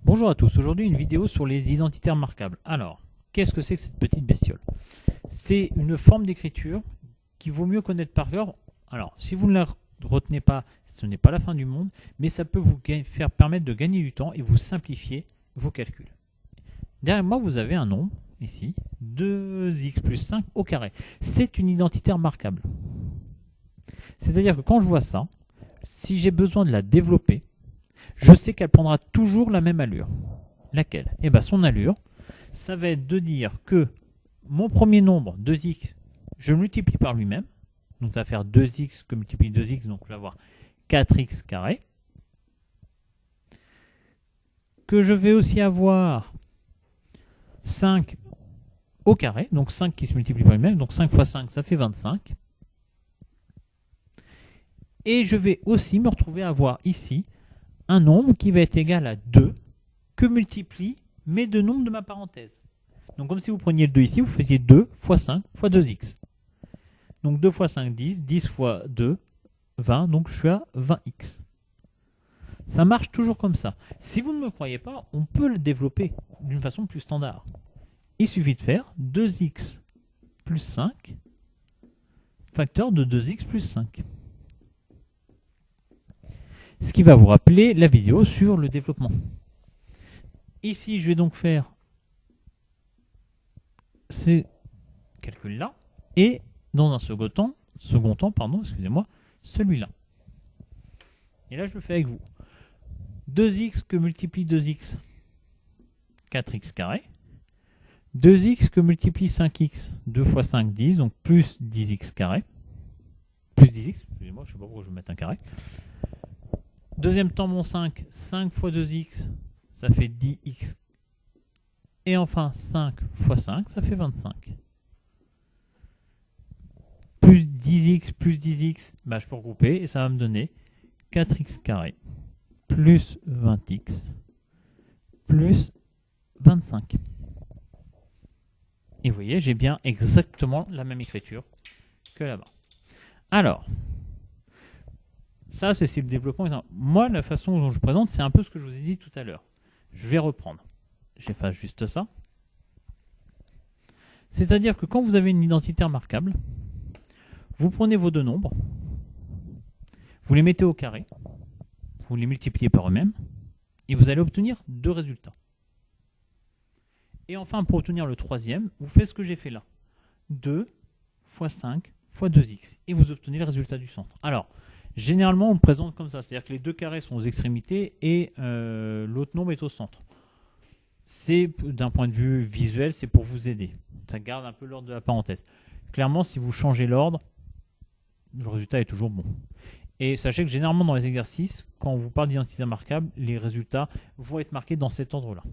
Bonjour à tous, aujourd'hui une vidéo sur les identitaires marquables. Alors, qu'est-ce que c'est que cette petite bestiole? C'est une forme d'écriture qu'il vaut mieux connaître par cœur. Alors, si vous ne la retenez pas, ce n'est pas la fin du monde, mais ça peut vous faire permettre de gagner du temps et vous simplifier vos calculs. Derrière moi, vous avez un nombre, ici, 2x plus 5 au carré. C'est une identitaire marquable. C'est-à-dire que quand je vois ça, si j'ai besoin de la développer, je sais qu'elle prendra toujours la même allure. Laquelle? Eh bien, son allure, ça va être de dire que mon premier nombre, 2x, je le multiplie par lui-même. Donc ça va faire 2x que multiplie 2x, donc je vais avoir 4x carré. Que je vais aussi avoir 5 au carré, donc 5 qui se multiplie par lui-même, donc 5 fois 5, ça fait 25. Et je vais aussi me retrouver à avoir ici un nombre qui va être égal à 2 que multiplie mes deux nombres de ma parenthèse. Donc comme si vous preniez le 2 ici, vous faisiez 2 fois 5 fois 2x. Donc 2 fois 5, 10, 10 fois 2, 20, donc je suis à 20x. Ça marche toujours comme ça. Si vous ne me croyez pas, on peut le développer d'une façon plus standard. Il suffit de faire 2x plus 5 facteur de 2x plus 5. Ce qui va vous rappeler la vidéo sur le développement. Ici, je vais donc faire ces calculs-là et dans un second temps, celui-là. Et là, je le fais avec vous. 2x que multiplie 2x, 4x carré. 2x que multiplie 5x, 2 fois 5, 10, donc plus 10x carré. Plus 10x, excusez-moi, je ne sais pas pourquoi je vais mettre un carré. Deuxième temps, mon 5, 5 fois 2x, ça fait 10x. Et enfin, 5 fois 5, ça fait 25. Plus 10x, bah, je peux regrouper et ça va me donner 4x carré plus 20x plus 25. Et vous voyez, j'ai bien exactement la même écriture que là-bas. Alors, ça c'est le développement. Moi, la façon dont je présente, c'est un peu ce que je vous ai dit tout à l'heure. Je vais reprendre. J'efface juste ça. C'est-à-dire que quand vous avez une identité remarquable, vous prenez vos deux nombres, vous les mettez au carré, vous les multipliez par eux-mêmes, et vous allez obtenir deux résultats. Et enfin, pour obtenir le troisième, vous faites ce que j'ai fait là. 2 fois 5 fois 2x. Et vous obtenez le résultat du centre. Alors, généralement, on le présente comme ça. C'est-à-dire que les deux carrés sont aux extrémités et l'autre nombre est au centre. C'est, d'un point de vue visuel, c'est pour vous aider. Ça garde un peu l'ordre de la parenthèse. Clairement, si vous changez l'ordre, le résultat est toujours bon. Et sachez que généralement, dans les exercices, quand on vous parle d'identité marquable, les résultats vont être marqués dans cet ordre-là.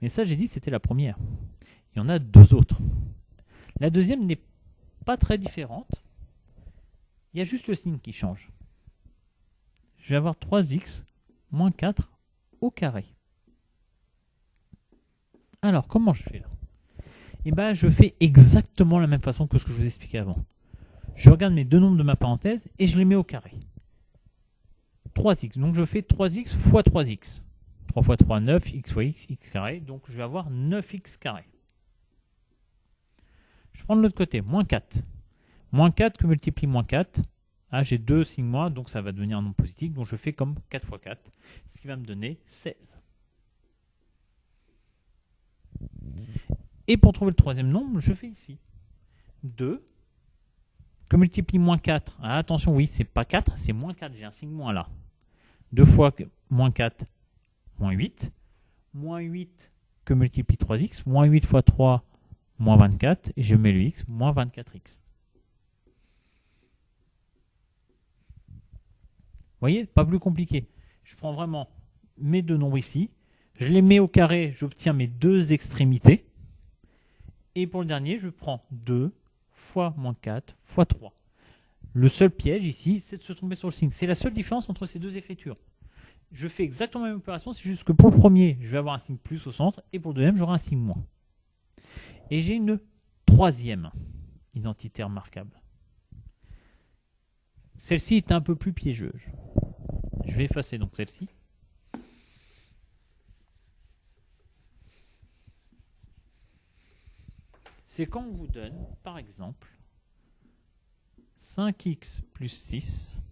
Mais ça, j'ai dit que c'était la première. Il y en a deux autres. La deuxième n'est pas très différente. Il y a juste le signe qui change. Je vais avoir 3x moins 4 au carré. Alors, comment je fais là? Eh bien, je fais exactement la même façon que ce que je vous expliquais avant. Je regarde mes deux nombres de ma parenthèse et je les mets au carré. 3x. Donc, je fais 3x fois 3x. 3 fois 3, 9, x fois x, x carré. Donc, je vais avoir 9x carré. Je prends de l'autre côté, moins 4. Moins 4 que multiplie moins 4. Ah, j'ai deux signes moins, donc ça va devenir un nombre positif. Donc, je fais comme 4 fois 4, ce qui va me donner 16. Et pour trouver le troisième nombre, je fais ici 2 que multiplie moins 4. Ah, attention, oui, c'est pas 4, c'est moins 4. J'ai un signe moins là. 2 fois moins 4, moins 8. Moins 8 que multiplie 3x. Moins 8 fois 3, moins 24. Et je mets le x, moins 24x. Vous voyez, pas plus compliqué. Je prends vraiment mes deux nombres ici. Je les mets au carré, j'obtiens mes deux extrémités. Et pour le dernier, je prends 2 fois moins 4 fois 3. Le seul piège ici, c'est de se tromper sur le signe. C'est la seule différence entre ces deux écritures. Je fais exactement la même opération, c'est juste que pour le premier, je vais avoir un signe plus au centre, et pour le deuxième, j'aurai un signe moins. Et j'ai une troisième identité remarquable. Celle-ci est un peu plus piégeuse. Je vais effacer donc celle-ci. c'est quand on vous donne, par exemple, 5x plus 6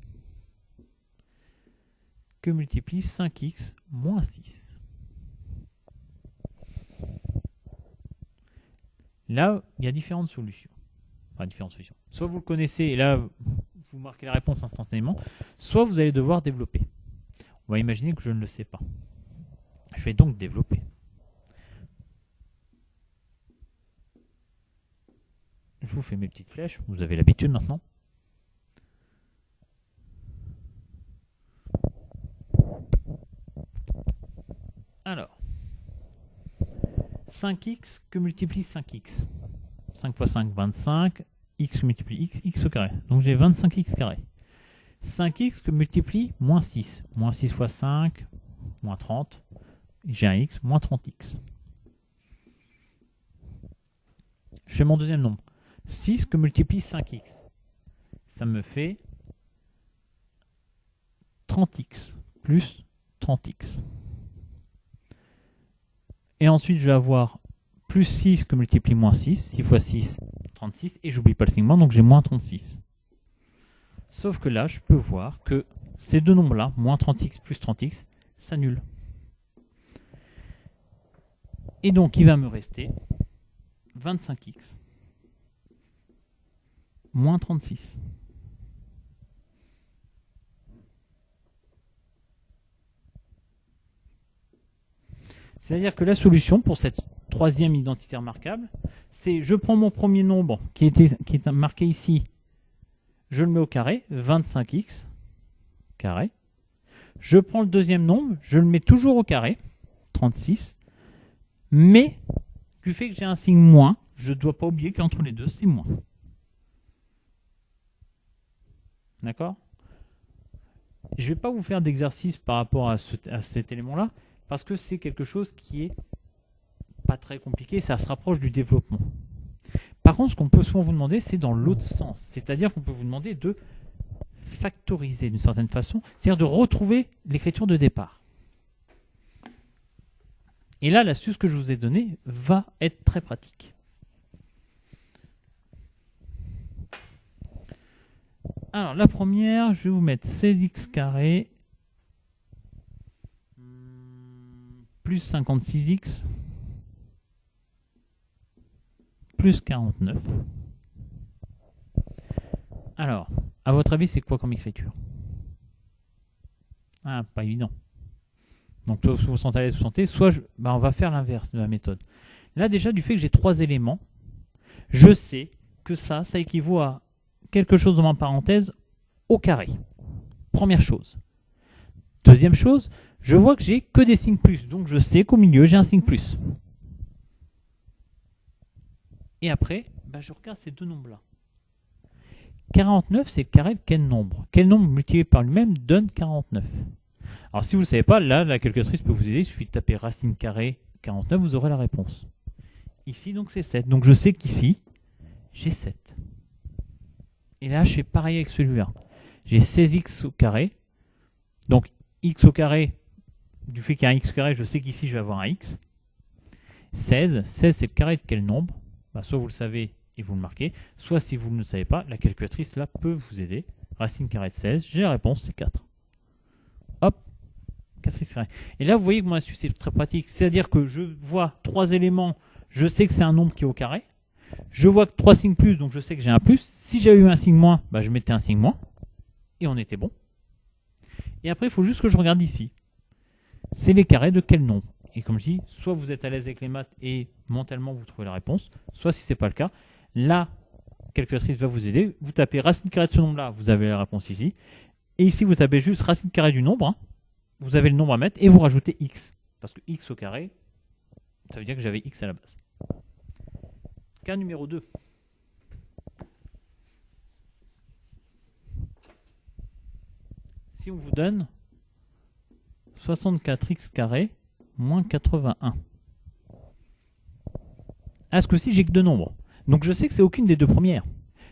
que multiplie 5x moins 6. Là, il y a différentes solutions. Enfin, différentes solutions. Soit vous le connaissez et là, vous marquez la réponse instantanément, soit vous allez devoir développer. On va imaginer que je ne le sais pas. Je vais donc développer. Je vous fais mes petites flèches, vous avez l'habitude maintenant. Alors, 5x que multiplie 5x. 5 fois 5, 25. X multiplie x, x au carré. Donc j'ai 25x carré. 5x que multiplie moins 6. Moins 6 fois 5, moins 30. J'ai un x, moins 30x. Je fais mon deuxième nombre. 6 que multiplie 5x. Ça me fait 30x plus 30x. Et ensuite, je vais avoir plus 6 que multiplie moins 6. 6 fois 6, 36. Et j'oublie pas le segment, donc j'ai moins 36. Sauf que là, je peux voir que ces deux nombres-là, moins 30x plus 30x, s'annulent. Et donc, il va me rester 25x moins 36. C'est-à-dire que la solution pour cette troisième identité remarquable, c'est je prends mon premier nombre qui est marqué ici, je le mets au carré, 25x carré. Je prends le deuxième nombre, je le mets toujours au carré, 36. Mais du fait que j'ai un signe moins, je ne dois pas oublier qu'entre les deux, c'est moins. D'accord? Je ne vais pas vous faire d'exercice par rapport à cet élément-là, parce que c'est quelque chose qui est pas très compliqué, ça se rapproche du développement. Par contre, ce qu'on peut souvent vous demander, c'est dans l'autre sens. C'est-à-dire qu'on peut vous demander de factoriser d'une certaine façon, c'est-à-dire de retrouver l'écriture de départ. Et là, l'astuce que je vous ai donnée va être très pratique. Alors, la première, je vais vous mettre 16x carré plus 56x plus 49. Alors, à votre avis, c'est quoi comme écriture? Ah, pas évident. Donc, soit vous vous sentez à l'aise, vous sentez, soit on va faire l'inverse de la méthode. Là, déjà, du fait que j'ai 3 éléments, je sais que ça équivaut à quelque chose dans ma parenthèse au carré. Première chose. Deuxième chose, je vois que j'ai que des signes plus. Donc, je sais qu'au milieu, j'ai un signe plus. Et après, je regarde ces deux nombres-là. 49, c'est le carré de quel nombre? Quel nombre multiplié par lui-même donne 49? Alors, si vous ne le savez pas, là, la calculatrice peut vous aider. Il suffit de taper racine carrée 49, vous aurez la réponse. Ici, donc, c'est 7. Donc, je sais qu'ici, j'ai 7. Et là, je fais pareil avec celui-là. J'ai 16x au carré. Donc, x au carré, du fait qu'il y a un x au carré, je sais qu'ici, je vais avoir un x. 16, c'est le carré de quel nombre? Soit vous le savez et vous le marquez, soit si vous ne le savez pas, la calculatrice là peut vous aider. Racine carrée de 16, j'ai la réponse, c'est 4. Hop, 4x carré. Et là, vous voyez que mon astuce est très pratique. C'est-à-dire que je vois 3 éléments, je sais que c'est un nombre qui est au carré. Je vois que 3 signes plus, donc je sais que j'ai un plus. Si j'avais eu un signe moins, je mettais un signe moins. Et on était bon. Et après, il faut juste que je regarde ici. C'est les carrés de quel nombre? Et comme je dis, soit vous êtes à l'aise avec les maths et mentalement vous trouvez la réponse, soit si ce n'est pas le cas, la calculatrice va vous aider. Vous tapez racine carrée de ce nombre-là, vous avez la réponse ici. Et ici, vous tapez juste racine carrée du nombre, vous avez le nombre à mettre et vous rajoutez x. Parce que x au carré, ça veut dire que j'avais x à la base. Cas numéro 2. Si on vous donne 64x carré moins 81. À ce coup-ci, j'ai que deux nombres. Donc je sais que c'est aucune des deux premières.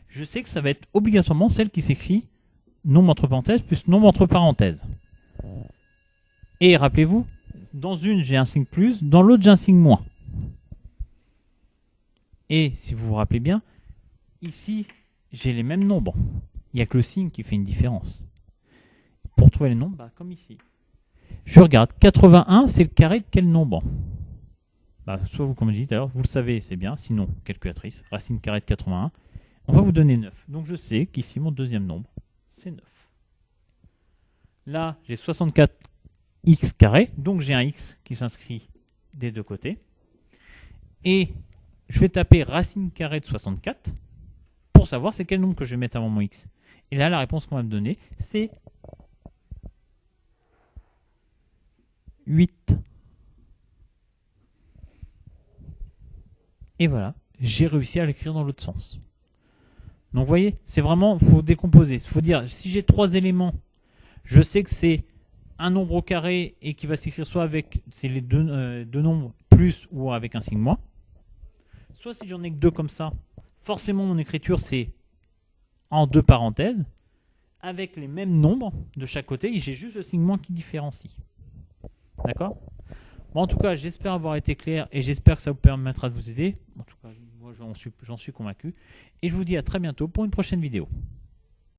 Je sais que ça va être obligatoirement celle qui s'écrit nombre entre parenthèses plus nombre entre parenthèses. Et rappelez-vous, dans une j'ai un signe plus, dans l'autre j'ai un signe moins. Et si vous vous rappelez bien, ici, j'ai les mêmes nombres. Il n'y a que le signe qui fait une différence. Pour trouver les nombres, comme ici. Je regarde, 81, c'est le carré de quel nombre? Soit vous, comme je dis tout à l'heure, vous le savez, c'est bien. Sinon, calculatrice, racine carrée de 81. On va vous donner 9. Donc je sais qu'ici, mon deuxième nombre, c'est 9. Là, j'ai 64x carré. Donc j'ai un x qui s'inscrit des deux côtés. Et je vais taper racine carrée de 64 pour savoir c'est quel nombre que je vais mettre avant mon x. Et là, la réponse qu'on va me donner, c'est 8. Et voilà, j'ai réussi à l'écrire dans l'autre sens. Donc vous voyez, c'est vraiment, il faut décomposer. Il faut dire, si j'ai 3 éléments, je sais que c'est un nombre au carré et qui va s'écrire soit avec les deux nombres plus ou avec un signe moins. Soit si j'en ai que 2 comme ça, forcément mon écriture c'est en 2 parenthèses, avec les mêmes nombres de chaque côté, et j'ai juste le signe moins qui différencie. D'accord? Bon, en tout cas, j'espère avoir été clair et j'espère que ça vous permettra de vous aider. En tout cas, moi j'en suis convaincu. Et je vous dis à très bientôt pour une prochaine vidéo.